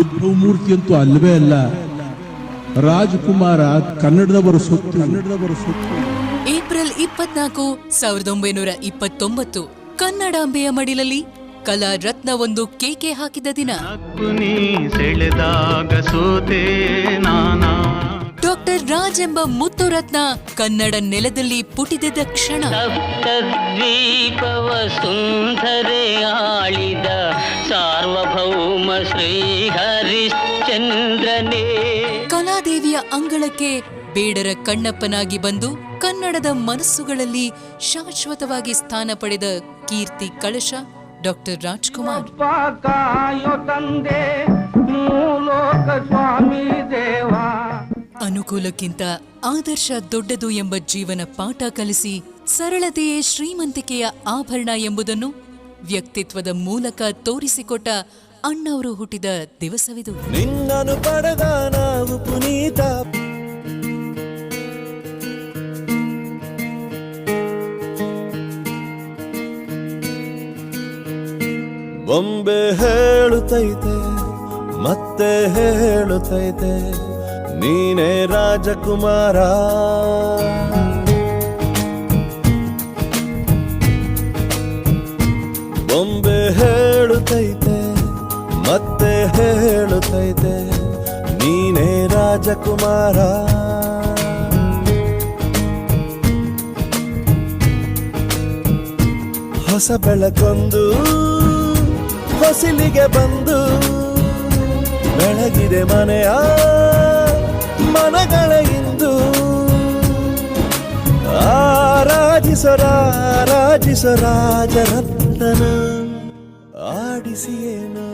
ಉದ್ಭವ ಮೂರ್ತಿ ಅಂತೂ ಅಲ್ಲವೇ ಅಲ್ಲ. ರಾಜಕುಮಾರ ಕನ್ನಡದವರ ಸೊತ್ತು. ಏಪ್ರಿಲ್ 24, 1929 ಕನ್ನಡಾಂಬೆಯ ಮಡಿಲಲ್ಲಿ ಕಲಾ ರತ್ನವೊಂದು ಕೇಕೆ ಹಾಕಿದ ದಿನ. ಡಾಕ್ಟರ್ ರಾಜ್ ಎಂಬ ಮುತ್ತುರತ್ನ ಕನ್ನಡ ನೆಲದಲ್ಲಿ ಪುಟಿದೆದ್ದ ಕ್ಷಣ. ಸಪ್ತದ್ವೀಪವ ಸುಂದರೆ ಆಳಿದ ಸಾರ್ವಭೌಮ ಶ್ರೀ ಹರಿಶ್ಚಂದ್ರನೇ. ಕಲಾದೇವಿಯ ಅಂಗಳಕ್ಕೆ ಬೇಡರ ಕಣ್ಣಪ್ಪನಾಗಿ ಬಂದು ಕನ್ನಡದ ಮನಸ್ಸುಗಳಲ್ಲಿ ಶಾಶ್ವತವಾಗಿ ಸ್ಥಾನ ಪಡೆದ ಕೀರ್ತಿ ಕಳಶ ಡಾಕ್ಟರ್ ರಾಜ್ಕುಮಾರ್. ಅನುಕೂಲಕ್ಕಿಂತ ಆದರ್ಶ ದೊಡ್ಡದು ಎಂಬ ಜೀವನ ಪಾಠ ಕಲಿಸಿ ಸರಳತೆಯೇ ಶ್ರೀಮಂತಿಕೆಯ ಆಭರಣ ಎಂಬುದನ್ನು ವ್ಯಕ್ತಿತ್ವದ ಮೂಲಕ ತೋರಿಸಿಕೊಟ್ಟ ಅಣ್ಣವರು ಹುಟ್ಟಿದ ದಿವಸವಿದು. ನಿನ್ನನು ಪಡೆದ ನಾವು ಪುನೀತ. ಬೊಂಬೆ ಹೇಳುತ್ತೈತೆ ಮತ್ತೆ ಹೇಳುತ್ತೈತೆ ನೀನೇ ರಾಜಕುಮಾರ. ಬೊಂಬೆ ಹೇಳುತ್ತೈತೆ ಮತ್ತೆ ಹೇಳುತ್ತೈತೆ ನೀನೇ ರಾಜಕುಮಾರ. ಹೊಸ ಬೆಳಕೊಂದು ಹೊಸಿಲಿಗೆ ಬಂದು ಬೆಳಗಿದೆ ಮನೆಯ ಮನಗಳ ಇಂದು. ಆರಾಧಿಸೋ ರಾಜರತ್ನ ಆಡಿಸಿಯೇನು